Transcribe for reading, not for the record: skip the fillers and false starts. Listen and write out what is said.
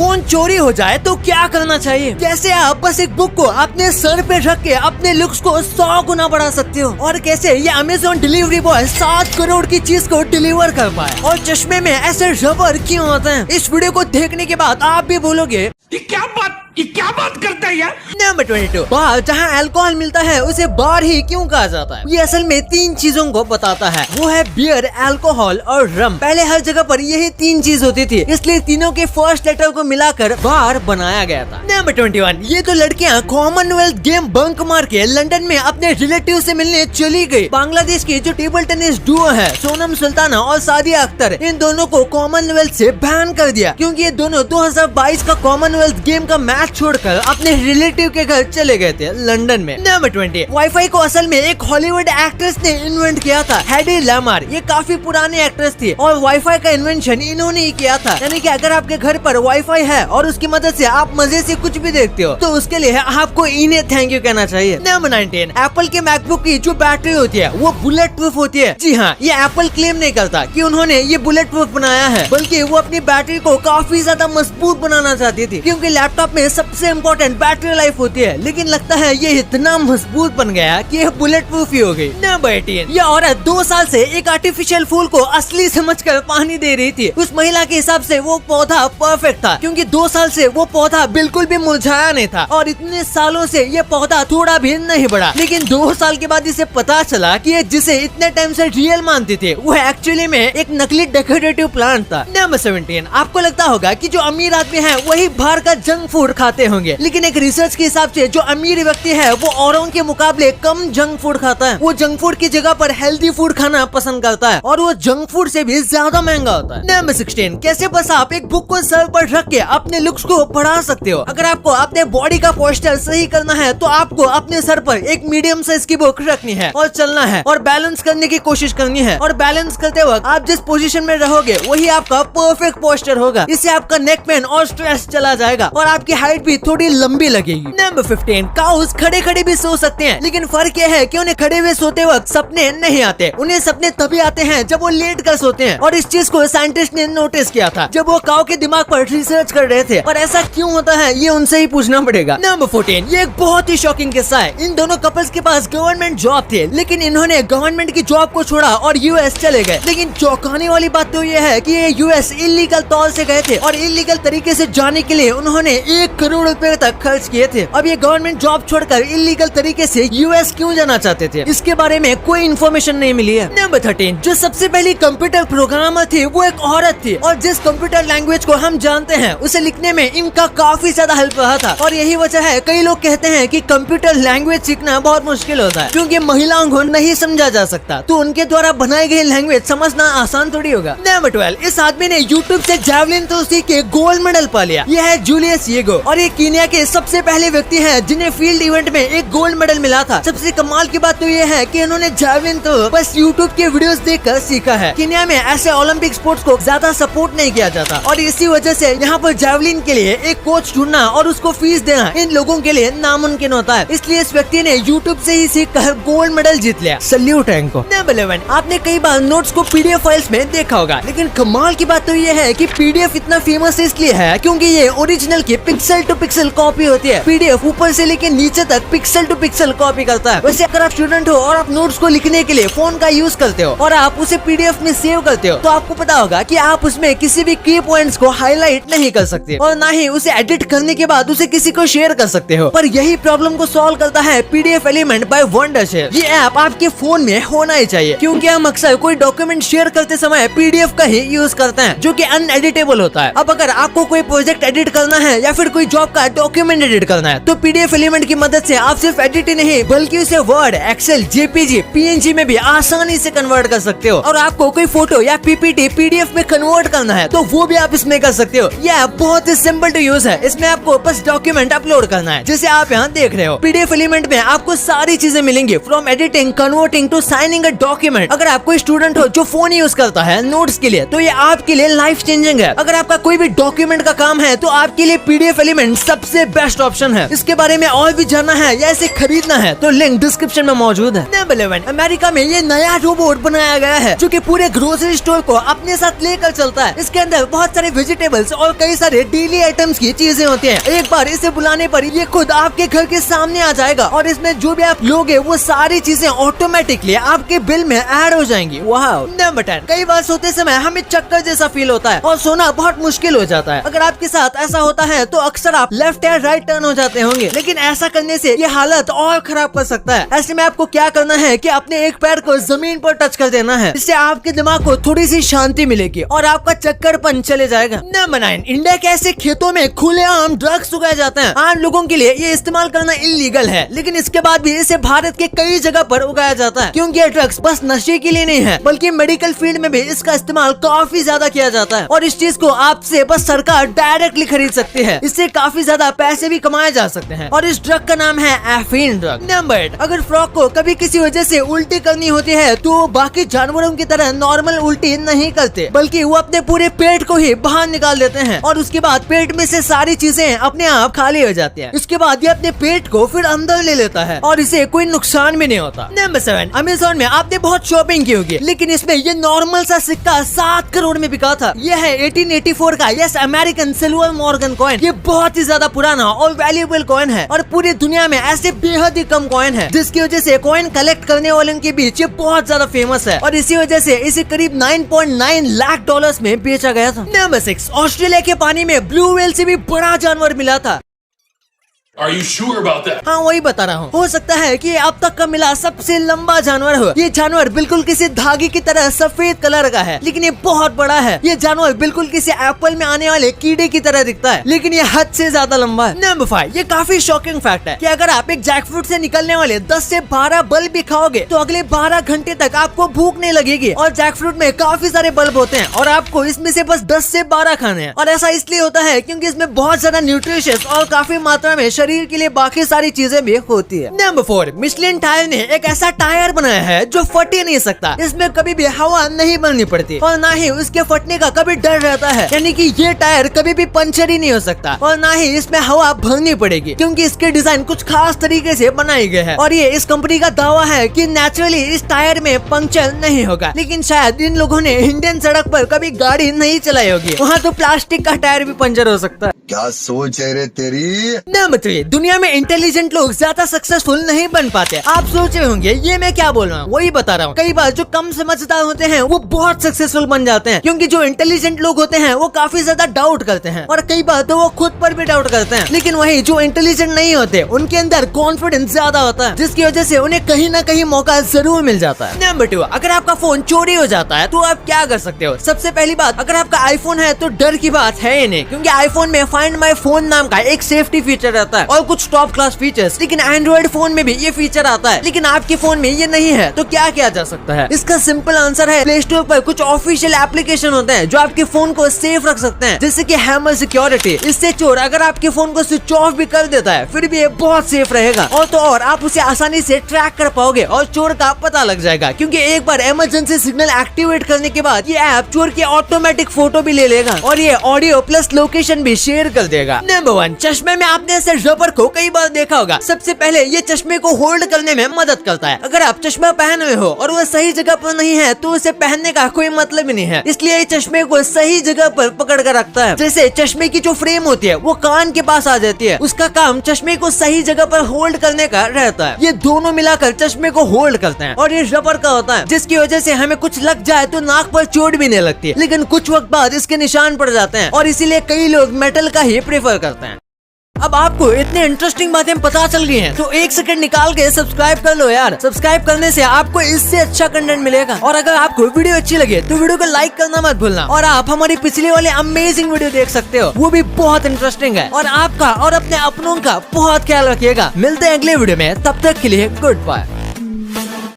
Phone चोरी हो जाए तो क्या करना चाहिए, कैसे आप बस एक बुक को अपने सर पे रख के अपने लुक्स को 100 गुना बढ़ा सकते हो, और कैसे ये अमेज़न डिलीवरी बॉय 7 करोड़ की चीज को डिलीवर कर पाए, और चश्मे में ऐसे रबर क्यों होते हैं। इस वीडियो को देखने के बाद आप भी बोलोगे ये क्या बात करता है यार। नंबर 22, बार जहाँ अल्कोहल मिलता है उसे बार ही क्यों कहा जाता है। ये असल में 3 चीजों को बताता है, वो है बियर, अल्कोहल और रम। पहले हर जगह पर यही 3 चीज होती थी, इसलिए तीनों के फर्स्ट लेटर को मिलाकर बार बनाया गया था। नंबर 21, ये तो लड़कियाँ कॉमनवेल्थ गेम बंक मार के लंदन में अपने रिलेटिव से मिलने चली गई। बांग्लादेश की जो टेबल टेनिस डुओ है सोनम सुल्ताना और सादिया अख्तर, इन दोनों को कॉमनवेल्थ से बैन कर दिया, क्योंकि ये दोनों 2022 का कॉमनवेल्थ गेम का मैच छोड़कर अपने रिलेटिव के घर चले गए थे लंदन में। नंबर 20, वाईफाई को असल में एक हॉलीवुड एक्ट्रेस ने इन्वेंट किया था, हेडी लामार। ये काफी पुरानी एक्ट्रेस थी और वाईफाई का इन्वेंशन इन्होंने ही किया था। यानी कि अगर आपके घर पर वाईफाई है और उसकी मदद से आप मजे से कुछ भी देखते हो तो उसके लिए आपको इन्हें थैंक यू कहना चाहिए। नंबर 19, एप्पल के मैकबुक की जो बैटरी होती है वो बुलेट प्रूफ होती है। जी हाँ, ये एप्पल क्लेम नहीं करता कि उन्होंने ये बुलेट प्रूफ बनाया है, बल्कि वो अपनी बैटरी को काफी ज्यादा मजबूत बनाना चाहती थी, क्योंकि लैपटॉप में सबसे इम्पोर्टेंट बैटरी लाइफ होती है। लेकिन लगता है ये इतना मजबूत बन गया कि ये बुलेट प्रूफ ही हो गई। नंबर 18, ये औरत 2 साल से एक आर्टिफिशियल फूल को असली समझकर पानी दे रही थी। उस महिला के हिसाब से वो पौधा परफेक्ट था, क्योंकि 2 साल से वो पौधा बिल्कुल भी मुरझाया नहीं था और इतने सालों से ये पौधा थोड़ा भी नहीं बढ़ा। लेकिन 2 साल के बाद इसे पता चला कि ये जिसे इतने टाइम से रियल मानती थी वो एक्चुअली में एक नकली डेकोरेटिव प्लांट था। नंबर 17, आपको लगता होगा कि जो अमीर आदमी है वही बाहर का जंक फूड खाते होंगे, लेकिन एक रिसर्च के हिसाब से जो अमीर व्यक्ति है वो औरों के मुकाबले कम जंक फूड खाता है। वो जंक फूड की जगह पर हेल्दी फूड खाना पसंद करता है और वो जंक फूड से भी ज्यादा महंगा होता है। नंबर 16, कैसे बस आप एक बुक को सर पर रख के अपने लुक्स को बढ़ा सकते हो। अगर आपको अपने बॉडी का पोस्टर सही करना है तो आपको अपने सर पर एक मीडियम साइज की बुक रखनी है और चलना है और बैलेंस करने की कोशिश करनी है, और बैलेंस करते वक्त आप जिस पोजीशन में रहोगे वही आपका परफेक्ट पोस्टर होगा। इससे आपका नेक पेन और स्ट्रेस चला जाएगा और आपकी हाइट भी थोड़ी लंबी लगेगी। नंबर 15, काउस खड़े खड़े भी सो सकते हैं, लेकिन फर्क यह है कि उन्हें खड़े हुए सोते वक्त सपने नहीं आते। उन्हें सपने तभी आते हैं जब वो लेट कर सोते हैं, और इस चीज को साइंटिस्ट ने नोटिस किया था जब वो काऊ के दिमाग पर रिसर्च कर रहे थे। और ऐसा क्यों होता है ये उनसे ही पूछना पड़ेगा। नंबर 14, ये एक बहुत ही शॉकिंग किस्सा है। इन दोनों कपल्स के पास गवर्नमेंट जॉब थे, लेकिन इन्होंने गवर्नमेंट की जॉब को छोड़ा और यूएस चले गए। लेकिन चौंकाने वाली बात तो ये है कि ये यूएस इलीगल तौर से गए थे और इलीगल तरीके से जाने के लिए उन्होंने 1 करोड़ रुपए तक खर्च किए थे। अब ये गवर्नमेंट जॉब छोड़कर इलीगल तरीके से यूएस क्यों जाना चाहते थे, इसके बारे में कोई इन्फॉर्मेशन नहीं मिली है। नंबर 13, जो सबसे पहली कंप्यूटर प्रोग्रामर थी वो एक औरत थी, और जिस कंप्यूटर लैंग्वेज को हम जानते हैं उसे लिखने में इनका काफी ज्यादा हेल्प रहा था। और यही वजह है कई लोग कहते हैं कि कंप्यूटर लैंग्वेज सीखना बहुत मुश्किल होता है, क्योंकि महिलाओं को नहीं समझा जा सकता, तो उनके द्वारा बनाई गई लैंग्वेज समझना आसान थोड़ी होगा। नंबर 12, इस आदमी ने यूट्यूब से जैवलिन थ्रो सीख के गोल्ड मेडल पा लिया। यह है जूलियस येगो, और ये कीनिया के सबसे पहले व्यक्ति हैं जिन्हें फील्ड इवेंट में एक गोल्ड मेडल मिला था। सबसे कमाल की बात तो ये है कि इन्होंने जैवलिन थ्रो बस यूट्यूब के वीडियोस देखकर सीखा है। कीनिया में ऐसे ओलंपिक स्पोर्ट्स को ज्यादा सपोर्ट नहीं किया जाता, और इसी वजह से यहाँ पर जैवलिन के लिए एक कोच ढूंढना और उसको फीस देना इन लोगों के लिए नामुमकिन होता है। इसलिए इस व्यक्ति ने यूट्यूब से ही सीख कर गोल्ड मेडल जीत लिया। सल्यूट है इनको। नंबर 11, आपने कई बार नोट्स को पीडीएफ फाइल्स में देखा होगा, लेकिन कमाल की बात तो ये है कि पीडीएफ इतना फेमस इसलिए है क्योंकि ये ओरिजिनल की पिक्सल टू पिक्सल कॉपी होती है। पीडीएफ ऊपर से लेके नीचे तक पिक्सल टू पिक्सल कॉपी करता है। वैसे अगर आप स्टूडेंट हो और आप नोट्स को लिखने के लिए फोन का यूज करते हो और आप उसे पीडीएफ में सेव करते हो, तो आपको पता होगा कि आप उसमें किसी भी की पॉइंट्स को हाईलाइट नहीं कर सकते और ना ही उसे एडिट करने के बाद उसे किसी को शेयर कर सकते हो। पर यही प्रॉब्लम को सॉल्व करता है पीडीएफ एलिमेंट बाय वंडरशेयर। ये ऐप आपके फोन में होना ही चाहिए, क्योंकि हम अक्सर कोई डॉक्यूमेंट शेयर करते समय पीडीएफ का ही यूज करते हैं, जो कि अनएडिटेबल होता है। अब अगर आपको कोई प्रोजेक्ट एडिट करना है या फिर कोई जॉब का डॉक्यूमेंट एडिट करना है, तो पीडीएफ एलिमेंट की मदद से आप सिर्फ एडिट ही नहीं बल्कि उसे वर्ड, एक्सेल, जेपीजी, पीएनजी में भी आसानी से कन्वर्ट कर सकते हो। और आपको कोई फोटो या पीपीटी पीडीएफ में कन्वर्ट करना है तो वो भी आप इसमें कर सकते हो। यह बहुत ही सिंपल टू यूज है। इसमें आपको बस डॉक्यूमेंट अपलोड करना है, जैसे आप यहाँ देख रहे हो। पीडीएफ एलिमेंट में आपको सारी चीजें मिलेंगी, from editing, converting to signing a document. अगर आप कोई स्टूडेंट हो जो फोन यूज करता है नोट्स के लिए, तो ये आपके लिए लाइफ चेंजिंग है। अगर आपका कोई भी डॉक्यूमेंट का काम है तो आपके लिए पीडीएफ एलिमेंट सबसे बेस्ट ऑप्शन है। इसके बारे में और भी जानना है या इसे खरीदना है तो लिंक डिस्क्रिप्शन में मौजूद है। नंबर 11, अमेरिका में ये नया रोबोट बनाया गया है जो कि पूरे ग्रोसरी स्टोर को अपने साथ लेकर चलता है। इसके अंदर बहुत सारे वेजिटेबल्स और कई सारे डेली आइटम्स की चीजें होती हैं। एक बार इसे बुलाने पर ये खुद आपके घर के सामने आ जाएगा और इसमें जो भी आप लोगे वो सारी चीजें ऑटोमेटिकली आपके बिल में ऐड हो जाएंगी। वाओ। नंबर 10, कई बार सोते समय हमें चक्कर जैसा फील होता है और सोना बहुत मुश्किल हो जाता है। अगर आपके साथ ऐसा होता है तो अक्सर आप लेफ्ट या राइट टर्न हो जाते होंगे, लेकिन ऐसा करने से ये हालत और खराब कर सकता है। ऐसे में आपको क्या करना है कि अपने एक पैर को जमीन पर टच कर देना है। इससे आपके दिमाग को थोड़ी सी शांति मिलेगी और आपका चक्करपन चले जाएगा। नंबर 9, इंडिया के ऐसे खेतों में खुलेआम ड्रग्स उगाए जाते हैं। आम लोगों के लिए ये इस्तेमाल करना इलीगल है, लेकिन इसके बाद भी इसे भारत के कई जगह पर उगाया जाता है, क्योंकि ये ड्रग्स बस नशे के लिए नहीं है बल्कि मेडिकल फील्ड में भी इसका इस्तेमाल काफी ज्यादा किया जाता है। और इस चीज को आपसे बस सरकार डायरेक्टली खरीद सकती है। इससे काफी ज्यादा पैसे भी कमाए जा सकते हैं और इस ड्रग का नाम है एफीन ड्रग। नंबर 8, अगर फ्रॉग को कभी किसी वजह से उल्टी करनी होती है तो बाकी जानवरों की तरह नॉर्मल उल्टी नहीं करते, बल्कि वो अपने पूरे पेट को ही बाहर निकाल देते हैं और उसके बाद पेट में से सारी चीजें अपने आप खाली हो जाती है। इसके बाद ये अपने पेट को फिर अंदर ले लेता है और इसे कोई नुकसान भी नहीं होता। नंबर 7, अमेज़न में आपने बहुत शॉपिंग की होगी, लेकिन इसमें ये नॉर्मल सा सिक्का 7 करोड़ में बिका था। यह है 1884 का yes American silver Morgan coin. ये बहुत ही ज्यादा पुराना और वैल्यूएबल कॉइन है और पूरी दुनिया में ऐसे बेहद ही कम कॉइन है, जिसकी वजह से कॉइन कलेक्ट करने वालों के बीच ये बहुत ज्यादा फेमस है और इसी वजह से इसे करीब 9.9 लाख डॉलर्स में बेचा गया था। नंबर 6, ऑस्ट्रेलिया के पानी में ब्लू व्हेल से भी बड़ा जानवर मिला था। Are you sure about that? हाँ, वही बता रहा हूँ। हो सकता है कि अब तक का मिला सबसे लंबा जानवर हो। ये जानवर बिल्कुल किसी धागे की तरह सफेद कलर का है, लेकिन ये बहुत बड़ा है। ये जानवर बिल्कुल किसी एप्पल में आने वाले कीड़े की तरह दिखता है, लेकिन ये हद से ज्यादा लंबा है। नंबर 5, ये काफी शॉकिंग फैक्ट है कि अगर आप एक जैकफ्रूट से निकलने वाले 10 से 12 बल्ब भी खाओगे तो अगले 12 घंटे तक आपको भूख नहीं लगेगी। और जैकफ्रूट में काफी सारे बल्ब होते हैं और आपको इसमें से बस 10 से 12 खाने हैं। और ऐसा इसलिए होता है क्योंकि इसमें बहुत ज्यादा न्यूट्रिशियस और काफी मात्रा में शरीर के लिए बाकी सारी चीजें भी होती है। नंबर 4, मिशेलिन टायर ने एक ऐसा टायर बनाया है जो फट ही नहीं सकता। इसमें कभी भी हवा नहीं भरनी पड़ती और ना ही उसके फटने का कभी डर रहता है, यानी कि ये टायर कभी भी पंचर ही नहीं हो सकता और ना ही इसमें हवा भरनी पड़ेगी, क्योंकि इसके डिजाइन कुछ खास तरीके से बनाई गई है। और ये इस कंपनी का दावा है कि नेचुरली इस टायर में पंचर नहीं होगा, लेकिन शायद इन लोगों ने इंडियन सड़क पर कभी गाड़ी नहीं चलाई होगी, वहाँ तो प्लास्टिक का टायर भी पंचर हो सकता है। क्या सोच है रे तेरी। नंबर 3, दुनिया में इंटेलिजेंट लोग ज्यादा सक्सेसफुल नहीं बन पाते। आप सोच रहे होंगे ये मैं क्या बोल रहा हूँ, वही बता रहा हूँ। कई बार जो कम समझदार होते हैं वो बहुत सक्सेसफुल बन जाते हैं, क्योंकि जो इंटेलिजेंट लोग होते हैं वो काफी ज्यादा डाउट करते हैं और कई बार तो वो खुद पर भी डाउट करते हैं। लेकिन वही जो इंटेलिजेंट नहीं होते उनके अंदर कॉन्फिडेंस ज्यादा होता है, जिसकी वजह से उन्हें कहीं ना कहीं मौका जरूर मिल जाता है। नंबर 2, अगर आपका फोन चोरी हो जाता है तो आप क्या कर सकते हो। सबसे पहली बात, अगर आपका आईफोन है तो डर की बात है ही नहीं, क्योंकि आईफोन में फाइंड माई फोन नाम का एक सेफ्टी फीचर रहता है और कुछ टॉप क्लास फीचर्स। लेकिन एंड्रॉइड फोन में भी ये फीचर आता है, लेकिन आपके फोन में ये नहीं है। तो क्या किया जा सकता है? इसका सिंपल आंसर है, प्ले स्टोर पर कुछ ऑफिशियल एप्लीकेशन होते हैं जो आपके फोन को सेफ रख सकते हैं, जैसे कि हैमर सिक्योरिटी। इससे चोर अगर आपके फोन को स्विच ऑफ भी कर देता है फिर भी ये बहुत सेफ रहेगा और तो और आप उसे आसानी से ट्रैक कर पाओगे और चोर का पता लग जाएगा, क्योंकि एक बार इमरजेंसी सिग्नल एक्टिवेट करने के बाद ये ऐप चोर की ऑटोमेटिक फोटो भी ले लेगा और ये ऑडियो प्लस लोकेशन भी शेयर कर देगा। नंबर 1, चश्मे में आपने ऐसे रबर को कई बार देखा होगा। सबसे पहले ये चश्मे को होल्ड करने में मदद करता है। अगर आप चश्मा पहन रहे हो और वो सही जगह पर नहीं है तो उसे पहनने का कोई मतलब ही नहीं है, इसलिए ये चश्मे को सही जगह पर पकड़ कर रखता है। जैसे चश्मे की जो फ्रेम होती है वो कान के पास आ जाती है, उसका काम चश्मे को सही जगह पर होल्ड करने का रहता है। ये दोनों मिलाकर चश्मे को होल्ड करते हैं और ये रबर का होता है, जिसकी वजह से हमें कुछ लग जाए तो नाक पर चोट भी नहीं लगती, लेकिन कुछ वक्त बाद इसके निशान पड़ जाते हैं और इसीलिए कई लोग मेटल का ही प्रेफर करते हैं। अब आपको इतने इंटरेस्टिंग बातें पता चल गई हैं, तो 1 सेकंड निकाल के सब्सक्राइब कर लो यार। सब्सक्राइब करने से आपको इससे अच्छा कंटेंट मिलेगा और अगर आपको वीडियो अच्छी लगे तो वीडियो को लाइक करना मत भूलना और आप हमारी पिछले वाले अमेजिंग वीडियो देख सकते हो, वो भी बहुत इंटरेस्टिंग है। और आपका और अपने अपनों का बहुत ख्याल रखिएगा। मिलते हैं अगले वीडियो में, तब तक के लिए गुड बाय।